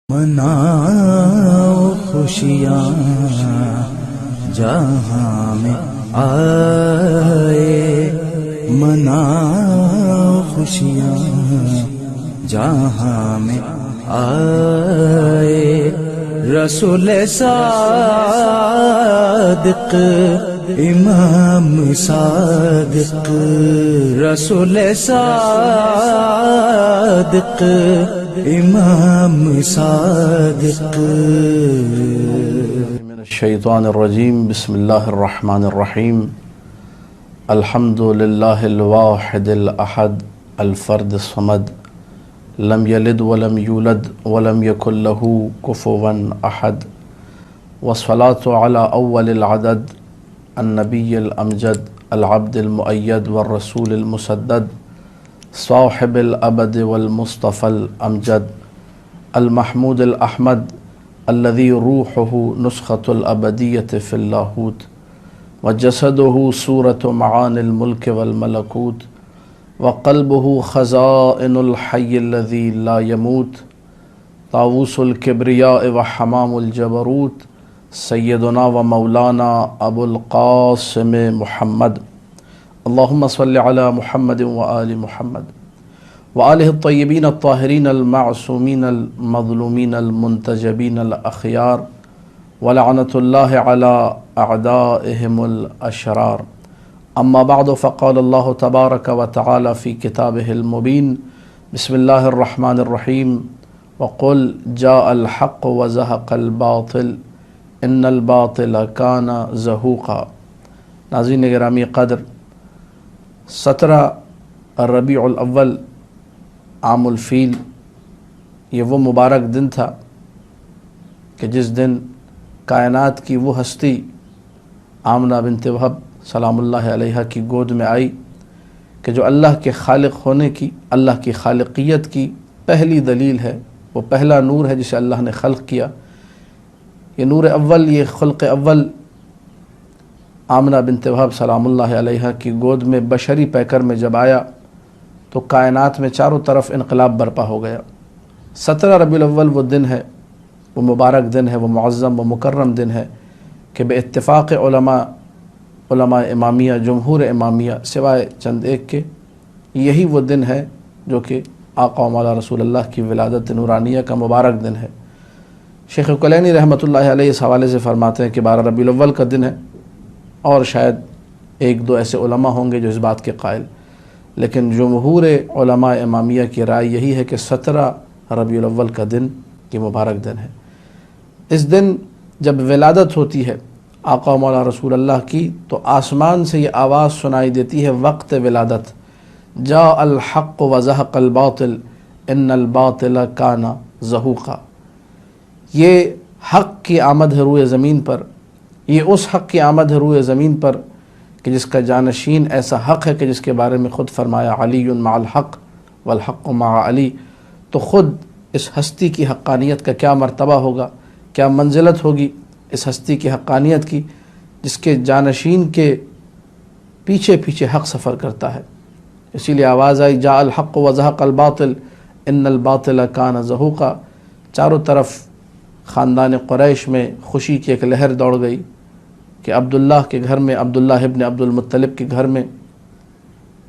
مناؤ خوشیاں جہاں میں آئے، مناؤ خوشیاں جہاں میں آئے، رسول صادق امام صادق، رسول صادق امام صادق۔ من الشیطان الرجیم، بسم اللہ الرحمن الرحیم۔ الحمد للہ الواحد الاحد الفرد الصمد، لم یلد ولم یولد ولم یکن له کفوا احد، والصلاة علی اول العدد النبی الامجد العبد المؤید والرسول المسدد، صاحب الابد والمصطفى الامجد، المحمود الاحمد الذي روحه نسخة الابدیة في اللاہوت، وجسده صورة معاني الملك والملكوت، وقلبه خزائن الحي الذي لا يموت، طاووس الكبرياء وحمام الجبروت، سيدنا ومولانا ابو القاسم محمد، اللهم صل على محمد وآل محمد وآلہ الطیبین الطاہرین المعصومین المظلومین المنتجبین الاخیار، ولعنۃ اللہ علی اعدائہم الاشرار۔ اما بعد، فقال اللہ تبارک وتعالی فی کتابہ المبین، بسم اللہ الرحمن الرحیم، وقل جاء الحق وزہق الباطل ان الباطل کان زہوقا۔ ناظرین گرامی قدر، 17 ربیع الاول عام الفیل، یہ وہ مبارک دن تھا کہ جس دن کائنات کی وہ ہستی آمنہ بنت وہب سلام اللہ علیہا کی گود میں آئی کہ جو اللہ کے خالق ہونے کی، اللہ کی خالقیت کی پہلی دلیل ہے، وہ پہلا نور ہے جسے اللہ نے خلق کیا۔ یہ نور اول، یہ خلق اول آمنہ بنت وہب سلام اللہ علیہا کی گود میں بشری پیکر میں جب آیا تو کائنات میں چاروں طرف انقلاب برپا ہو گیا۔ 17 ربیع الاول وہ دن ہے، وہ مبارک دن ہے، وہ معظم و مکرم دن ہے کہ بے اتفاق علماء امامیہ، جمہور امامیہ سوائے چند ایک کے، یہی وہ دن ہے جو کہ آقا و مولا رسول اللہ کی ولادت نورانیہ کا مبارک دن ہے۔ شیخ کلینی رحمۃ اللہ علیہ اس حوالے سے فرماتے ہیں کہ 12 ربیع الاول کا دن ہے، اور شاید ایک دو ایسے علماء ہوں گے جو اس بات کے قائل، لیکن جمہور علماء امامیہ کی رائے یہی ہے کہ 17 ربیع الاول کا دن یہ مبارک دن ہے۔ اس دن جب ولادت ہوتی ہے آقا و مولا رسول اللہ کی تو آسمان سے یہ آواز سنائی دیتی ہے وقت ولادت، جاء الحق وزہق الباطل ان الباطل کان زہوقا۔ یہ حق کی آمد ہے روئے زمین پر، یہ اس حق کی آمد ہے روئے زمین پر کہ جس کا جانشین ایسا حق ہے کہ جس کے بارے میں خود فرمایا علی مع الحق والحق مع علی۔ تو خود اس ہستی کی حقانیت کا کیا مرتبہ ہوگا، کیا منزلت ہوگی اس ہستی کی حقانیت کی، جس کے جانشین کے پیچھے پیچھے حق سفر کرتا ہے۔ اسی لیے آواز آئی جاء الحق وزہق الباطل ان الباطل کان زہوقا۔ چاروں طرف خاندان قریش میں خوشی کی ایک لہر دوڑ گئی کہ عبداللہ کے گھر میں، عبداللہ ابن عبد المطلب کے گھر میں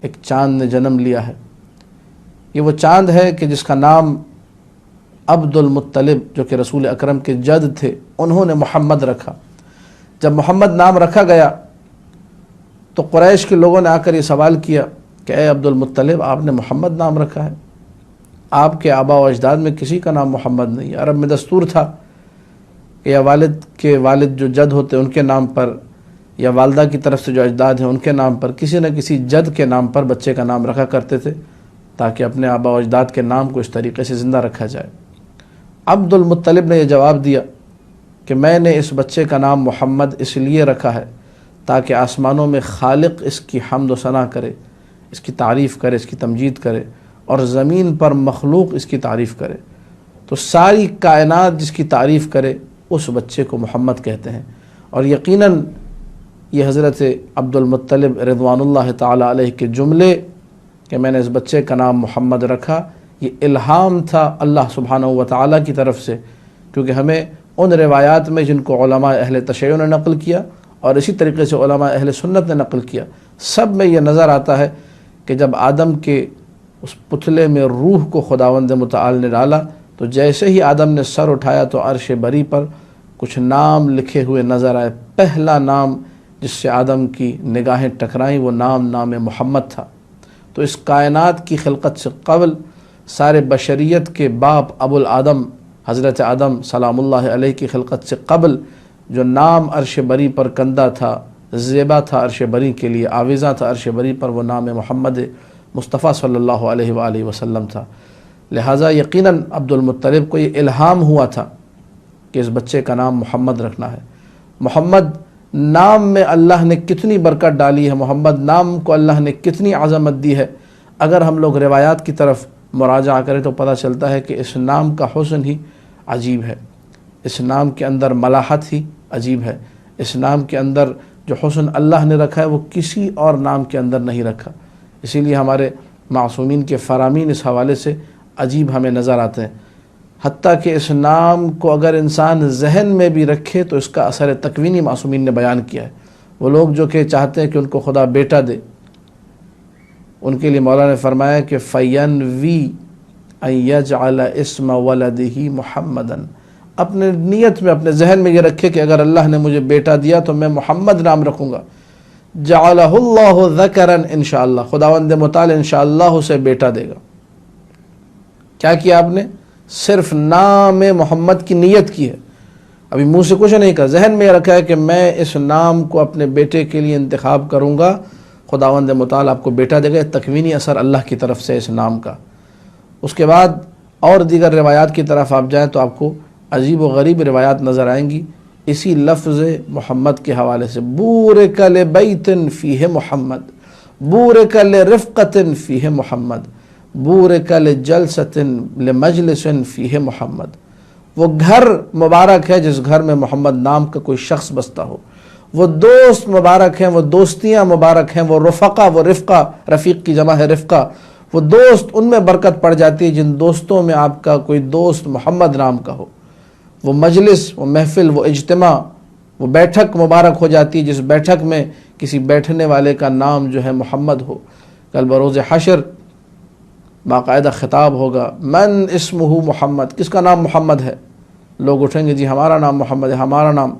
ایک چاند نے جنم لیا ہے۔ یہ وہ چاند ہے کہ جس کا نام عبد المطلب جو کہ رسول اکرم کے جد تھے، انہوں نے محمد رکھا۔ جب محمد نام رکھا گیا تو قریش کے لوگوں نے آ کر یہ سوال کیا کہ اے عبد المطلب، آپ نے محمد نام رکھا ہے، آپ کے آبا و اجداد میں کسی کا نام محمد نہیں ہے۔ عرب میں دستور تھا کہ یا والد کے والد جو جد ہوتے ان کے نام پر، یا والدہ کی طرف سے جو اجداد ہیں ان کے نام پر، کسی نہ کسی جد کے نام پر بچے کا نام رکھا کرتے تھے تاکہ اپنے آبا و اجداد کے نام کو اس طریقے سے زندہ رکھا جائے۔ عبد المطلب نے یہ جواب دیا کہ میں نے اس بچے کا نام محمد اس لیے رکھا ہے تاکہ آسمانوں میں خالق اس کی حمد و ثنا کرے، اس کی تعریف کرے، اس کی تمجید کرے، اور زمین پر مخلوق اس کی تعریف کرے، تو ساری کائنات جس کی تعریف کرے اس بچے کو محمد کہتے ہیں۔ اور یقیناً یہ حضرت عبد المطلب رضوان اللہ تعالی علیہ کے جملے کہ میں نے اس بچے کا نام محمد رکھا، یہ الہام تھا اللہ سبحانہ و تعالیٰ کی طرف سے، کیونکہ ہمیں ان روایات میں جن کو علماء اہل تشیع نے نقل کیا اور اسی طریقے سے علماء اہل سنت نے نقل کیا، سب میں یہ نظر آتا ہے کہ جب آدم کے اس پتلے میں روح کو خداوند متعال نے ڈالا تو جیسے ہی آدم نے سر اٹھایا تو عرش بری پر کچھ نام لکھے ہوئے نظر آئے۔ پہلا نام جس سے آدم کی نگاہیں ٹکرائیں وہ نام محمد تھا۔ تو اس کائنات کی خلقت سے قبل سارے بشریت کے باپ ابو الآدم حضرت آدم سلام اللہ علیہ کی خلقت سے قبل جو نام عرش بری پر کندہ تھا، زیبا تھا عرش بری کے لیے، آویزاں تھا عرش بری پر، وہ نام محمد مصطفیٰ صلی اللہ علیہ وآلہ وسلم تھا۔ لہٰذا یقیناً عبد المطلب کو یہ الہام ہوا تھا کہ اس بچے کا نام محمد رکھنا ہے۔ محمد نام میں اللہ نے کتنی برکت ڈالی ہے، محمد نام کو اللہ نے کتنی عظمت دی ہے۔ اگر ہم لوگ روایات کی طرف مراجعہ کریں تو پتہ چلتا ہے کہ اس نام کا حسن ہی عجیب ہے، اس نام کے اندر ملاحت ہی عجیب ہے، اس نام کے اندر جو حسن اللہ نے رکھا ہے وہ کسی اور نام کے اندر نہیں رکھا۔ اسی لیے ہمارے معصومین کے فرامین اس حوالے سے عجیب ہمیں نظر آتے ہیں، حتیٰ کہ اس نام کو اگر انسان ذہن میں بھی رکھے تو اس کا اثر تکوینی معصومین نے بیان کیا ہے۔ وہ لوگ جو کہ چاہتے ہیں کہ ان کو خدا بیٹا دے، ان کے لیے مولا نے فرمایا کہ فَيَنْوِي أَن يَجْعَلَ اسْمَ وَلَدِهِ مُحَمَّدًا، اپنے نیت میں اپنے ذہن میں یہ رکھے کہ اگر اللہ نے مجھے بیٹا دیا تو میں محمد نام رکھوں گا۔ جَعَلَهُ اللَّهُ ذَكَرًا انشاءاللہ، خداوند متعال انشاءاللہ اسے بیٹا دے گا۔ کیا کیا آپ نے؟ صرف نام محمد کی نیت کی ہے، ابھی منہ سے کچھ نہیں کہا، ذہن میں یہ رکھا ہے کہ میں اس نام کو اپنے بیٹے کے لیے انتخاب کروں گا، خداوند متعال آپ کو بیٹا دے گا۔ تکوینی اثر اللہ کی طرف سے اس نام کا۔ اس کے بعد اور دیگر روایات کی طرف آپ جائیں تو آپ کو عجیب و غریب روایات نظر آئیں گی اسی لفظ محمد کے حوالے سے۔ بورک لبیت فیہ محمد، بورک لرفقۃ فیہ محمد، بورک لجلسۃ لمجلس فیہ محمد۔ وہ گھر مبارک ہے جس گھر میں محمد نام کا کوئی شخص بستا ہو، وہ دوست مبارک ہیں، وہ دوستیاں مبارک ہیں، وہ رفقہ، وہ رفقہ، رفیق کی جمع ہے رفقہ، وہ دوست، ان میں برکت پڑ جاتی ہے جن دوستوں میں آپ کا کوئی دوست محمد نام کا ہو۔ وہ مجلس، وہ محفل، وہ اجتماع، وہ بیٹھک مبارک ہو جاتی ہے جس بیٹھک میں کسی بیٹھنے والے کا نام جو ہے محمد ہو۔ کل بروز حشر باقاعدہ خطاب ہوگا، من اسمہ محمد، کس کا نام محمد ہے؟ لوگ اٹھیں گے، جی ہمارا نام محمد ہے، ہمارا نام۔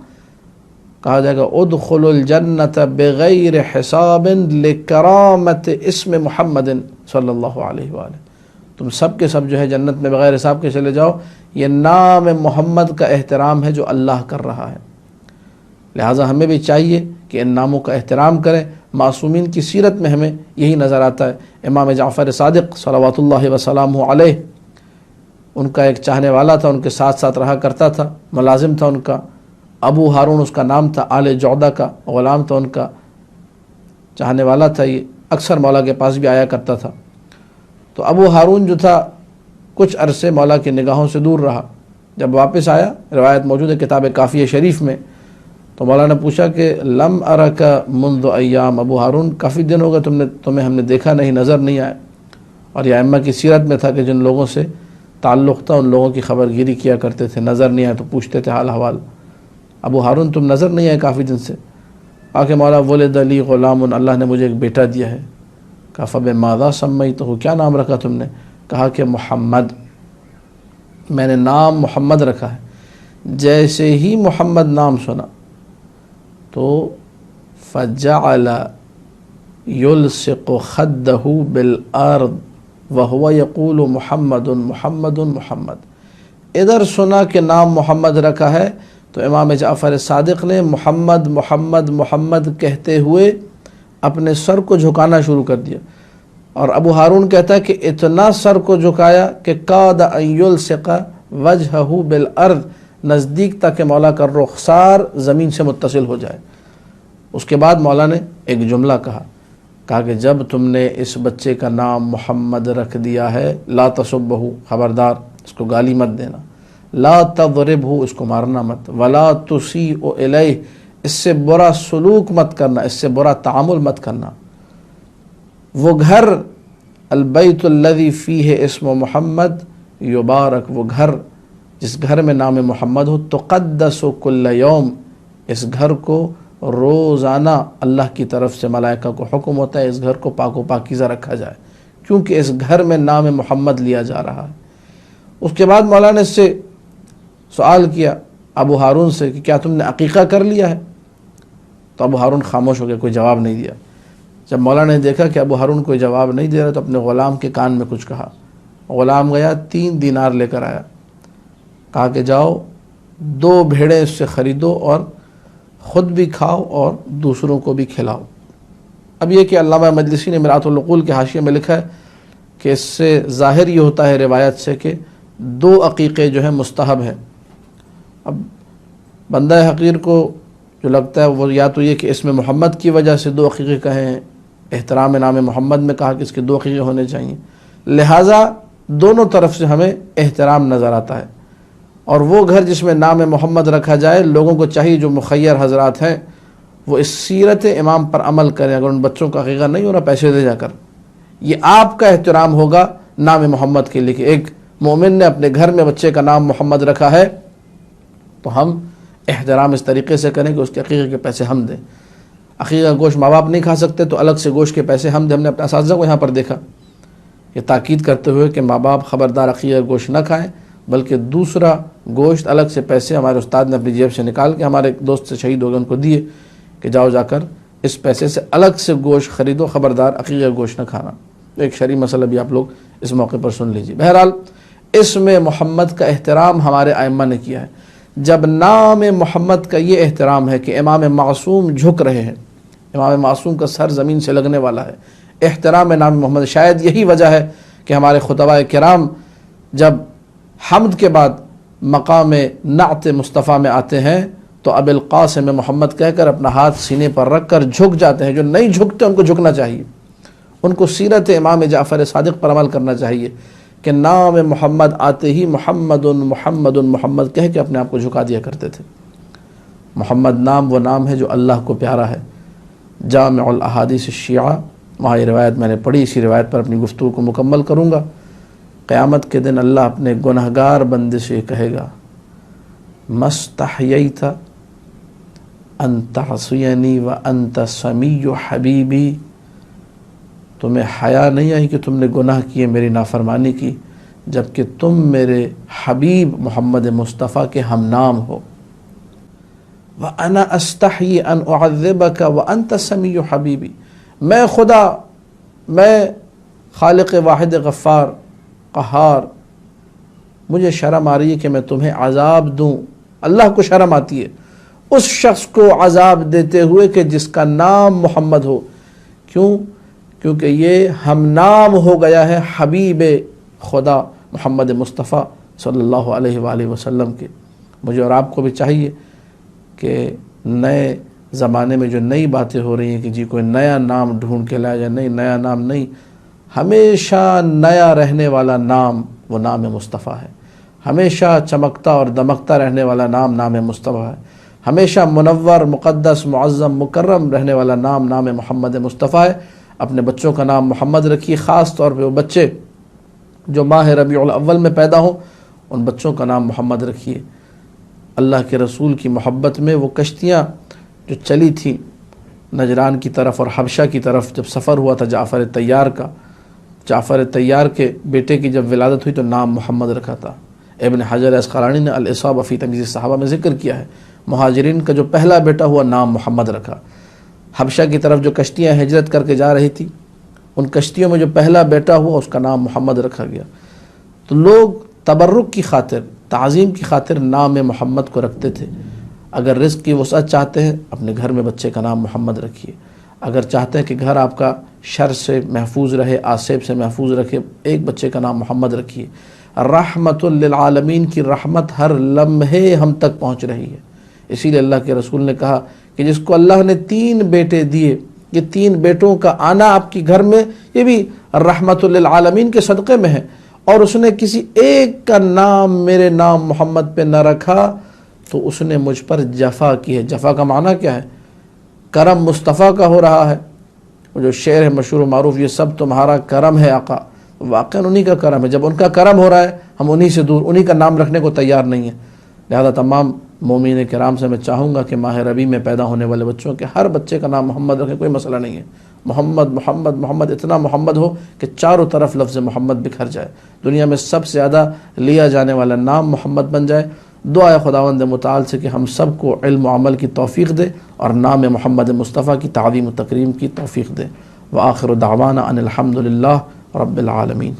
کہا جائے گا ادخلوا الجنت بغیر حساب لکرامت اسم محمد صلی اللہ علیہ وآلہ، تم سب کے سب جو ہے جنت میں بغیر حساب کے چلے جاؤ، یہ نام محمد کا احترام ہے جو اللہ کر رہا ہے۔ لہٰذا ہمیں بھی چاہیے کہ ان ناموں کا احترام کریں۔ معصومین کی سیرت میں ہمیں یہی نظر آتا ہے۔ امام جعفر صادق صلوات اللہ وسلامہ علیہ، ان کا ایک چاہنے والا تھا، ان کے ساتھ ساتھ رہا کرتا تھا، ملازم تھا ان کا، ابو ہارون اس کا نام تھا، آل جودہ کا غلام تھا ان کا، چاہنے والا تھا، یہ اکثر مولا کے پاس بھی آیا کرتا تھا۔ تو ابو ہارون جو تھا کچھ عرصے مولا کی نگاہوں سے دور رہا، جب واپس آیا، روایت موجود ہے کتاب کافیہ شریف میں، تو مولا نے پوچھا کہ لم ارک منذ ایام، ابو ہارون کافی دن ہو گئے تمہیں ہم نے دیکھا نہیں، نظر نہیں آئے۔ اور یہ ائمہ کی سیرت میں تھا کہ جن لوگوں سے تعلق تھا ان لوگوں کی خبر گیری کیا کرتے تھے، نظر نہیں آئے تو پوچھتے تھے حال حوال، ابو ہارون تم نظر نہیں آئے کافی دن سے۔ آکے مولا ولد لی غلام، اللہ نے مجھے ایک بیٹا دیا ہے۔ کہا فبماذا سمیتہ، کیا نام رکھا تم نے؟ کہا کہ محمد، میں نے نام محمد رکھا ہے۔ جیسے ہی محمد نام سنا تو فجعل یلصق خدہ بالارض وہو یقول محمد محمد محمد۔ ادھر سنا کہ نام محمد رکھا ہے تو امام جعفر صادق نے محمد محمد محمد کہتے ہوئے اپنے سر کو جھکانا شروع کر دیا، اور ابو ہارون کہتا ہے کہ اتنا سر کو جھکایا کہ کاد ان یلصق وجہہ بالارض، نزدیک تک کہ مولا کا رخسار زمین سے متصل ہو جائے۔ اس کے بعد مولا نے ایک جملہ کہا کہ جب تم نے اس بچے کا نام محمد رکھ دیا ہے، لا تسبہ، خبردار اس کو گالی مت دینا، لا تضربہ، اس کو مارنا مت، ولا تسیء الیہ، اس سے برا سلوک مت کرنا، اس سے برا تعامل مت کرنا۔ وہ گھر البیت الذی فیہ اسم محمد یبارک، وہ گھر جس گھر میں نام محمد ہو، تقدس کل یوم، اس گھر کو روزانہ اللہ کی طرف سے ملائکہ کو حکم ہوتا ہے اس گھر کو پاک و پاکیزہ رکھا جائے، کیونکہ اس گھر میں نام محمد لیا جا رہا ہے۔ اس کے بعد مولانا نے اس سے سوال کیا ابو ہارون سے کہ کیا تم نے عقیقہ کر لیا ہے؟ تو ابو ہارون خاموش ہو گیا، کوئی جواب نہیں دیا۔ جب مولانا نے دیکھا کہ ابو ہارون کوئی جواب نہیں دے رہا تو اپنے غلام کے کان میں کچھ کہا۔ غلام گیا 3 دینار لے کر آیا، کہا کہ جاؤ 2 بھیڑیں اس سے خریدو اور خود بھی کھاؤ اور دوسروں کو بھی کھلاؤ۔ اب یہ کہ علامہ مجلسی نے مرآت العقول کے حاشیے میں لکھا ہے کہ اس سے ظاہر یہ ہوتا ہے روایت سے کہ 2 عقیقے جو ہیں مستحب ہیں۔ اب بندہ حقیر کو جو لگتا ہے وہ یا تو یہ کہ اسم محمد کی وجہ سے 2 عقیقے کہیں، احترام نام محمد میں کہا کہ اس کے 2 عقیقے ہونے چاہیے، لہٰذا دونوں طرف سے ہمیں احترام نظر آتا ہے۔ اور وہ گھر جس میں نام محمد رکھا جائے، لوگوں کو چاہیے جو مخیر حضرات ہیں وہ اس سیرت امام پر عمل کریں۔ اگر ان بچوں کا عقیقہ نہیں ہو رہا، پیسے دے جا کر، یہ آپ کا احترام ہوگا نام محمد کے لیے کہ ایک مومن نے اپنے گھر میں بچے کا نام محمد رکھا ہے تو ہم احترام اس طریقے سے کریں کہ اس کے عقیقے کے پیسے ہم دیں۔ عقیقہ گوشت ماں باپ نہیں کھا سکتے تو الگ سے گوشت کے پیسے ہم دیں۔ ہم نے اپنے اساتذہ کو یہاں پر دیکھا یہ تاکید کرتے ہوئے کہ ماں باپ خبردار عقیقہ گوشت نہ کھائیں، بلکہ دوسرا گوشت الگ سے پیسے ہمارے استاد نے اپنی جیب سے نکال کے ہمارے ایک دوست سے شہید ہو گئے ان کو دیے کہ جاؤ جا کر اس پیسے سے الگ سے گوشت خریدو، خبردار عقیقہ گوشت نہ کھانا۔ ایک شرعی مسئلہ بھی آپ لوگ اس موقع پر سن لیجیے۔ بہرحال اسم محمد کا احترام ہمارے ائمہ نے کیا ہے۔ جب نام محمد کا یہ احترام ہے کہ امام معصوم جھک رہے ہیں، امام معصوم کا سر زمین سے لگنے والا ہے، احترام نام محمد، شاید یہی وجہ ہے کہ ہمارے خطباء کرام جب حمد کے بعد مقام نعت مصطفیٰ میں آتے ہیں تو ابو القاسم محمد کہہ کر اپنا ہاتھ سینے پر رکھ کر جھک جاتے ہیں۔ جو نہیں جھکتے ان کو جھکنا چاہیے، ان کو سیرت امام جعفر صادق پر عمل کرنا چاہیے کہ نام محمد آتے ہی محمد محمد محمد کہہ کے اپنے آپ کو جھکا دیا کرتے تھے۔ محمد نام وہ نام ہے جو اللہ کو پیارا ہے۔ جامع الاحادیث الشیعہ، وہاں یہ روایت میں نے پڑھی، اسی روایت پر اپنی گفتگو کو مکمل کروں گا۔ قیامت کے دن اللہ اپنے گنہگار بندے سے یہ کہے گا مستحییت ان تعصینی وانت سمیع حبیبی، تمہیں حیا نہیں آئی کہ تم نے گناہ کیے، میری نافرمانی کی، جبکہ تم میرے حبیب محمد مصطفیٰ کے ہم نام ہو۔ وَأَنَا أَسْتَحْيِي أَنْ أُعَذِّبَكَ وَأَنْتَ سَمِيُّ حَبِيبِي، میں خدا، میں خالق واحد غفار قہار، مجھے شرم آ رہی ہے کہ میں تمہیں عذاب دوں۔ اللہ کو شرم آتی ہے اس شخص کو عذاب دیتے ہوئے کہ جس کا نام محمد ہو۔ کیوں؟ کیونکہ یہ ہم نام ہو گیا ہے حبیب خدا محمد مصطفیٰ صلی اللہ علیہ وآلہ وسلم کے۔ مجھے اور آپ کو بھی چاہیے کہ نئے زمانے میں جو نئی باتیں ہو رہی ہیں کہ جی کوئی نیا نام ڈھونڈ کے لایا جائے، نہیں، نیا نام نہیں، ہمیشہ نیا رہنے والا نام وہ نام مصطفیٰ ہے۔ ہمیشہ چمکتا اور دمکتا رہنے والا نام نام مصطفیٰ ہے۔ ہمیشہ منور، مقدس، معظم، مکرم رہنے والا نام نام محمد مصطفیٰ ہے۔ اپنے بچوں کا نام محمد رکھیے، خاص طور پہ وہ بچے جو ماہ ربیع الاول میں پیدا ہوں ان بچوں کا نام محمد رکھیے۔ اللہ کے رسول کی محبت میں وہ کشتیاں جو چلی تھیں نجران کی طرف اور حبشہ کی طرف، جب سفر ہوا تھا جعفر طیار کا، جعفر طیار کے بیٹے کی جب ولادت ہوئی تو نام محمد رکھا تھا۔ ابن حجر اسقلانی نے الاصابہ فی تمییز الصحابہ میں ذکر کیا ہے، مہاجرین کا جو پہلا بیٹا ہوا نام محمد رکھا۔ حبشہ کی طرف جو کشتیاں ہجرت کر کے جا رہی تھی ان کشتیوں میں جو پہلا بیٹا ہوا اس کا نام محمد رکھا گیا۔ تو لوگ تبرک کی خاطر، تعظیم کی خاطر نام محمد کو رکھتے تھے۔ اگر رزق کی وسعت چاہتے ہیں اپنے گھر میں بچے کا نام محمد رکھیے۔ اگر چاہتے ہیں کہ گھر آپ کا شر سے محفوظ رہے، آصیب سے محفوظ رکھے، ایک بچے کا نام محمد رکھیے۔ رحمت للعالمین کی رحمت ہر لمحے ہم تک پہنچ رہی ہے۔ اسی لیے اللہ کے رسول نے کہا کہ جس کو اللہ نے 3 بیٹے دیے، یہ 3 بیٹوں کا آنا آپ کی گھر میں یہ بھی رحمت للعالمین کے صدقے میں ہے، اور اس نے کسی ایک کا نام میرے نام محمد پہ نہ رکھا تو اس نے مجھ پر جفا کی ہے۔ جفا کا معنی کیا ہے؟ کرم مصطفیٰ کا ہو رہا ہے وہ جو شعر ہے مشہور و معروف، یہ سب تمہارا کرم ہے آقا، واقعاً انہی کا کرم ہے. جب ان کا کرم ہو رہا ہے ہم انہی سے دور، انہی کا نام رکھنے کو تیار نہیں ہیں. لہذا تمام مومنین کرام سے میں چاہوں گا کہ ماہ ربیع میں پیدا ہونے والے بچوں کے ہر بچے کا نام محمد رکھیں، کوئی مسئلہ نہیں ہے. محمد محمد محمد، اتنا محمد ہو کہ چاروں طرف لفظ محمد بکھر جائے، دنیا میں سب سے زیادہ لیا جانے والا نام محمد بن جائے. دعا خداوند متعال سے کہ ہم سب کو علم و عمل کی توفیق دے اور نام محمد مصطفیٰ کی تعظیم و تکریم کی توفیق دے. وآخر دعوانا ان الحمد للہ رب العالمین.